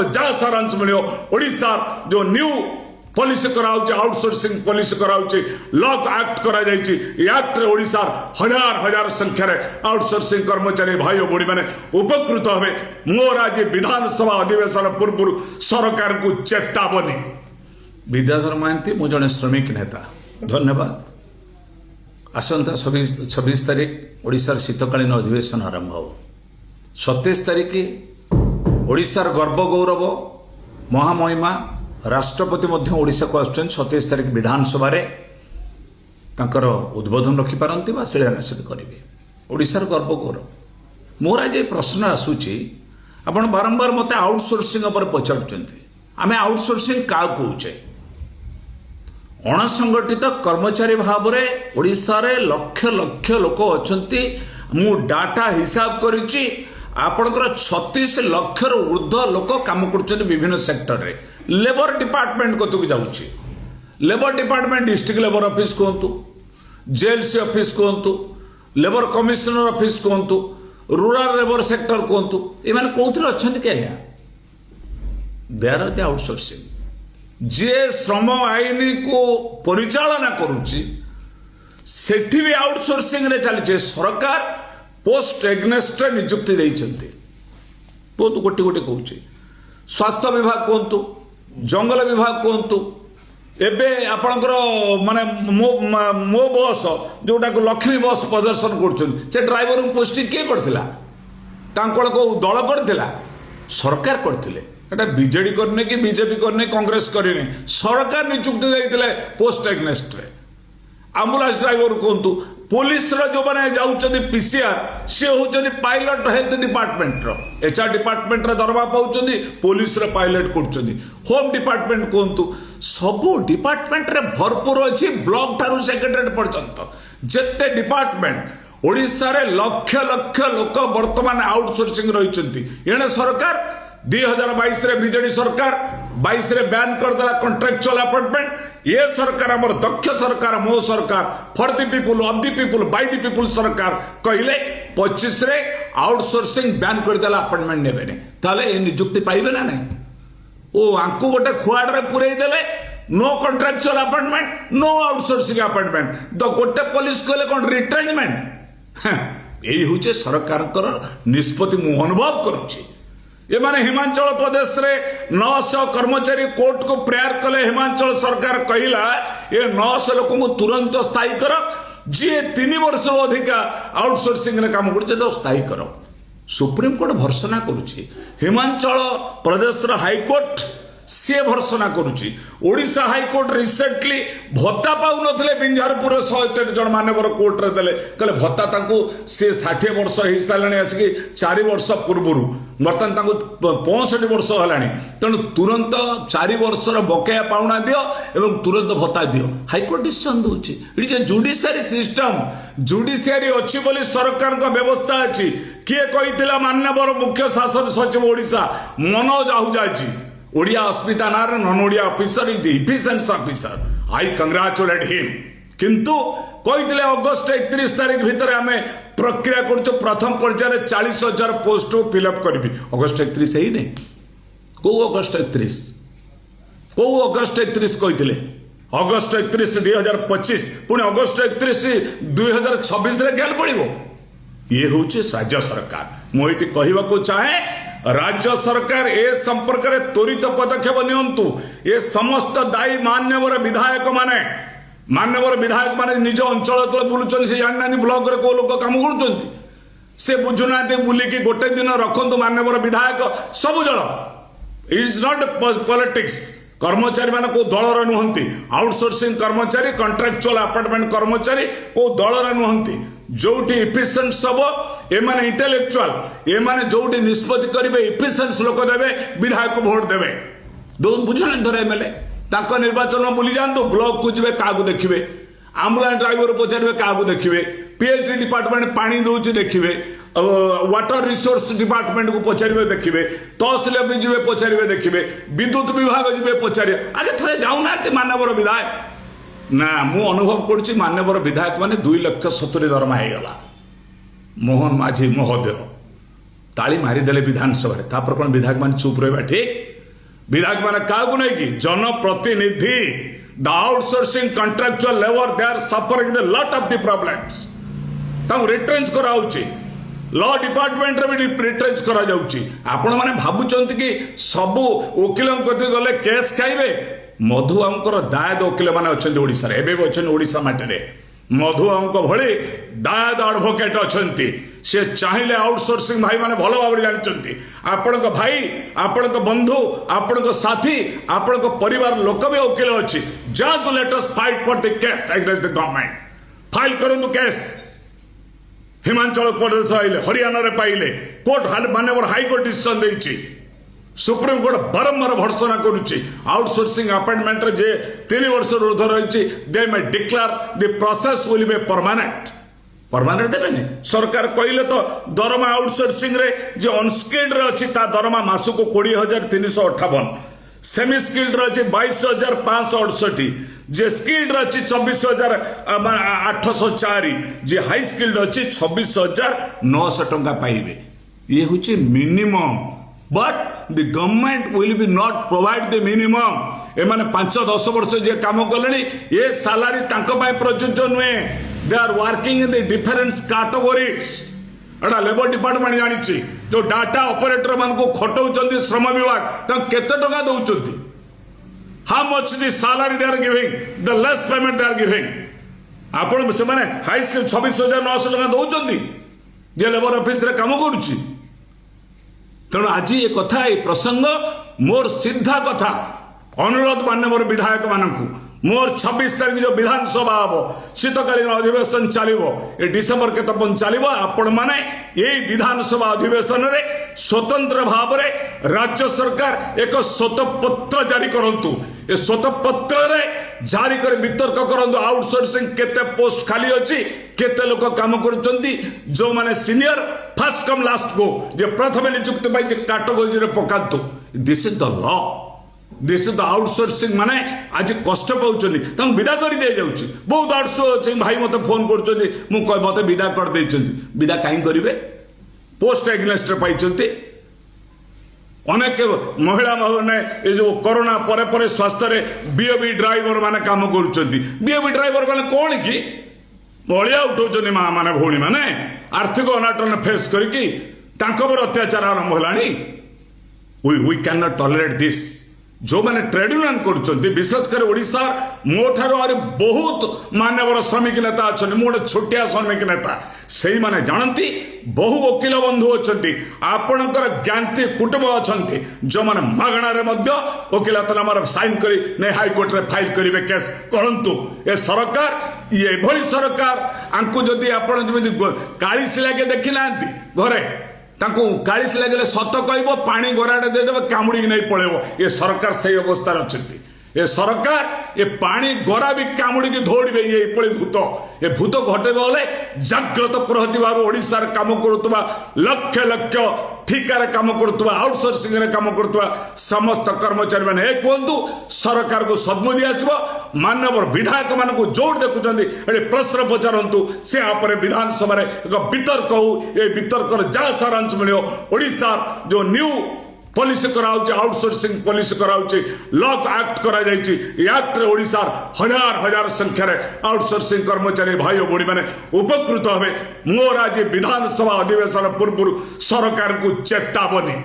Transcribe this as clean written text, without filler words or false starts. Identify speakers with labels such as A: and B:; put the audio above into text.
A: जहाँ सारांश मिले ओडिशा जो न्यू पॉलिसी कराउची आउटसोर्सिंग पॉलिसी कराउची लॉक एक्ट करा जायची एक्ट रे ओडिशा हजार हजार संख्या रे आउटसोर्सिंग कर्मचारी भाई और बड़ी माने उपकृत हबे मोर आज विधानसभा अधिवेशन पूर्व सरकार को चेतावनी। विद्याधर महांती मु जने श्रमिक नेता धन्यवाद। आसंता 26 तारीख ओडिशार शीतकालीन अधिवेशन आरंभ हो 27 तारीख ओडिशार गर्व गौरव महामहिमा राष्ट्रपति मध्य ओडिशा को आसुचन 27 तारीख विधानसभा रे तांकर उद्बोधन रखिपारती शिलान्यास भी करेंगे ओडिशार गर्व गौरव। मोर आज प्रश्न आसूची आपण बारंबार मत आउटसोर्सिंग पर पचारुचंती आमे आउटसोर्सिंग का कहूचे अणसंगठित कर्मचारी भाव में ओडिशा रे लक्ष लक्ष लोक अछंती मु डाटा हिसाब करिछि आपणकर 36 लाख ऊर्ध लोक काम कर विभिन्न सेक्टर रे लेबर डिपार्टमेंट को तो जाऊँगी labour department district labour office कहतु जेएलसी ऑफिस कहतु लेबर कमिशनर ऑफिस कहतु रूरल लेबर सेक्टर कहतु ये कौन अच्छा कि आज्ञा दे आर द आउटसोर्सिंग जे श्रम आईन को परिचालना करुच्ची सेठी भी आउटसोर्सिंग रे चली सरकार पोस्ट एग्नेस्ट नियुक्ति देइछन्ते बहुत गोटे गोटे कहूँ स्वास्थ्य विभाग कहतु जंगल विभाग कहतु एबे आपणकर माने मो बस जोटा को लक्ष्मी बस प्रदर्शन कर ड्राइवर पोस्टिंग किए करथिला तांकड़ को दल करथिला सरकार करथिले एटा बीजेडी करने कि बीजेपी करने कांग्रेस करने सरकार नियुक्ति देइथिले पोस्ट एग्नेस्ट रे एम्बुलेंस ड्राइवर कहतु पुलिस जो मैंने जाऊँच पीसीआर सी हूँ pilot health department HR department दरमा पाँच पुलिस पायलट कर होम डिपार्टमेंट कहतु सबू डिपार्टमेंट रे भरपूर अच्छी ब्लॉक ठारू सेक्रेटेरिएट पर्यंत जिते डिपार्टमेंट ओडिशा रे लक्ष लक्ष लोक वर्तमान आउटसोर्सिंग रही एणे सरकार 2022 रे बीजेडी सरकार 22 रे बैन करदेला कॉन्ट्रैक्चुअल अपॉइंटमेंट ये सरकार आमर दक्ष सरकार मो सरकार for the people of the people by the people सरकार कहले 25 रे आउटसोर्सिंग बैन करदेला अपॉइंटमेंट नेबे ताले ए नियुक्ति पाइबे ना नहीं ओ आंकु गोटे खुआड़ रे पुरई देले no contractual appointment no outsourcing appointment तो गोटे पुलिस कहले कोन रिट्रेंचमेंट यही हूँ सरकार निष्पत्ति मु अनुभव करुच्ची ये माने हिमाचल प्रदेश रे 900 कर्मचारी कोर्ट को प्रेयर कले हिमाचल सरकार कहला ये 900 लोक को तुरंत स्थायी कर जी 3 वर्ष अधिका आउटसोर्सिंग रे काम करते तो स्थायी कर supreme court भर्सना करुच्ची Himachal Pradesh high court सी भर्सना करुच्ची ओडिशा हाईकोर्ट रिसेंटली भत्ता पाऊन बिंझारपुर 163 जन मानवर कोर्ट रे देले कहले भत्ता तांको से 60 वर्ष हो सारे आसिक 4 वर्ष पूर्व बर्तमान 65 वर्ष होलानी तेणु तुरंत 4 वर्षर बकेया पाउना दियो एवं तुरंत भत्ता दियो हाईकोर्ट डिसीजन दूची it is judiciary system judiciary अच्छी बोली सरकार का व्यवस्था अच्छी किए कहिथिला माननीय मुख्य शासन सचिव ओडिशा मनोज आहूजा जी ओडिया अस्मिता नार non Odia officer is efficient officer I congratulate him किंतु कहते अगस्ट 31 तारीख भितर आम प्रक्रिया कर प्रथम पर्यायर 40,000 पोस्ट फिलअप करी अगस्ट 31 ही नहीं कौ अगस्ट 31 कौ अगस्ट 31 कहते अगस्ट 31 2025 पुणी अगस्ट 31 2026 ज्ञान पड़ो ये हूँ राज्य सरकार मुझे कहवाक चाहे राज्य सरकार ए संपर्क में त्वरित पदक्षेप नियंतु ये समस्त दायी मान्यवर विधायक माने निज अंचल तले बुलुचन से जानना ब्लॉक रे को लोक काम करचंती से बुझुना बुलिकी गोटे दिन रखंतु मान्यवर विधायक सब जण इट इज नॉट पॉलिटिक्स कर्मचारी मान को दलर नुहंती आउटसोर्सिंग कर्मचारी कॉन्ट्रैक्चुअल अपॉइंटमेंट कर्मचारी को दलर नुहंती जोटी इफिशिएंट सब एमाने इंटेलेक्चुअल एमाने जोटी निष्पत्ति करेंगे इफिशिएंट लोक देवे विधायक वोट देवे बुझे धर एमएलए तांको निर्वाचन बुली जातु ब्लॉक को जी क्या देखिए आम्बुलांस ड्राइवर पचारे क्या देखिए पीएचडी डिपार्टमेंट पानी दूसरी देखिए वाटर रिसोर्स डिपार्टमेंट को पचारे देखिए तहसिल भी जी पचारे देखिए विद्युत विभाग जी पचारे आगे थे जाऊना मानवर विधायक ना मु अनुभव कर मान्यवर विधायक माने 2,70,000 दरमा होगा मोहन माझी महोदय ताली मारिदेले विधानसभा तापर कौन विधायक मान चुप रहा ठीक विधायक मैंने क्या नहीं कि जनप्रतिनिधि the outsourcing contractual labour they are suffering the lot of the problems retrench कराउची लॉ डिपार्टमेंट रे भी रिट्रेंच करा जाउची आपण माने भाबुचंती कि सबु वकील गले केस खाइबे मधुबाबूंकर दायद वकील माने अछंती ओडिसा रे एबे भी अछंती ओडिसा माटे रे मधुबाबूंक भली दायद एडवोकेट अछंती से चाहिए आउटसोर्सिंग भाई माने भल भाव जानते आपण भाई आपण बंधु आपण साथी आपण परिवार लोक भी वकील अच्छी जा to let us fight for the case against the government file करंतु केस हिमाचल प्रदेश आइले हरियाणा रे पाइले कोर्ट मानवर हाईकोर्ट डिसीजन देछि सुप्रीम कोर्ट बारंबार भर्सना करुच्ची आउटसोर्सिंग अपॉइंटमेंट रे जे 3 वर्ष ऊर्ध्व रही they may declare the process will be permanent देवे सरकार कहले तो दरमा आउटसोर्सिंग रे जो अनस्किल्ड रे अछि ता दरमा मासको 20,358 सेमी स्किल्ड रे अछि 22,568 जे स्किल्ड रे अछि 24,804 जे हाई स्किल्ड अछि 26,900 टंका पाइबे ये होछि minimum but the government will be not provide the minimum ए माने 5-10 वर्ष जे काम कलेनी ये सैलरी तांको पाए प्रযোज्य नुए they are working in the different categories एडा लेबर डिपार्टमेंट जानिछि जो डाटा ऑपरेटर मान को खटौचंदी श्रम विभाग त केते टका दउचंती how much the salary they are giving the less payment they are giving आपण से माने हाई स्किल 26,900 टका दउचंती जे लेबर ऑफिस रे काम करूछि तेणु आज ये कथा ये प्रसंग मोर सीधा कथा अनुरोध मान्यवर विधायक मानू मोर 26 तारीख जो विधानसभा हम शीतकालीन अधिवेशन चलो ये डिसेम्बर के तपन चलो आपण मैंने ये विधानसभा अधिवेशन रे स्वतंत्र भाव रे राज्य सरकार एक श्वेतपत्र जारी करंतु ए श्वेतपत्र रे जारी कर वितर्क करंतु आउटसोर्सिंग केते पोस्ट खाली अछि केते लोक काम करचंती जो माने senior first come last go जे प्रथम नियुक्त पाई कैटेगरी रे पकांतु this is the law this is the outsourcing माने आज कष्ट पाउचंदी तम विदा कर दे जाउची बहुत आउटसोर्सिंग भाई मते फोन करचंदी मु कह मते विदा कर देचंदी विदा काई करिवे पोस्ट एग्नेस्ट पाइचंती अनेक महिला माने ये जो कोरोना परे परे स्वास्थ्य रे बीओबी ड्राइवर माने काम करूचंती बीओबी ड्राइवर माने कोन की बलिया उठौचंदी मां माने भौणी माने आर्थिक अनाटन फेस करके तांको पर अत्याचार आरंभ होलानी we can not tolerate this जो मैंने ट्रेड यूनियन कर विशेषकर ओडिशा मोठार और बहुत मान्यवर श्रमिक नेता अच्छा मु गोटे छोटिया श्रमिक नेता से माने जानती बहु वकील बंधु अच्छा आपणकर ज्ञाति कुटुंब अच्छा जो मैंने मागणार वकीलतनामा साइन कर हाईकोर्ट रे फाइल करेंगे केस करंतु ए सरकार ये भली सरकार आंकु जदि आपण कालीस लगे देखी ना घरे तांको कालीस लगे सत कह पानी गराड़े देदेव कामुड़ी नहीं पड़ेब ये सरकार से अवस्था अच्छी ये सरकार ये पानी गरा भी कामुड़ी की दौड़े ये भूत ये भूत घटे बोले जाग्रत प्रहरी ओडिशार काम करुवा लक्ष लक्ष ठिकार काम करुवा आउटसोर्सिंग रे काम करुवा समस्त कर्मचारी मैंने ये कहतु सरकार को सद्बुद्धि आसो मानवर विधायक मान जोड़ देखुं प्रश्न पचारतु से विधानसभा एक वितर्क हो ये वितर्क जहाँ सारांश मिले ओडिशार जो न्यू पॉलिसी कराउची आउटसोर्सिंग पॉलिसी कराउची लॉक एक्ट करा जायची एक्ट रे ओडिशार हजार हजार संख्या रे आउटसोर्सिंग कर्मचारी भाई और बड़ी माने उपकृत हबे मोर आज विधानसभा अधिवेशन पूर्व सरकार को चेतावनी।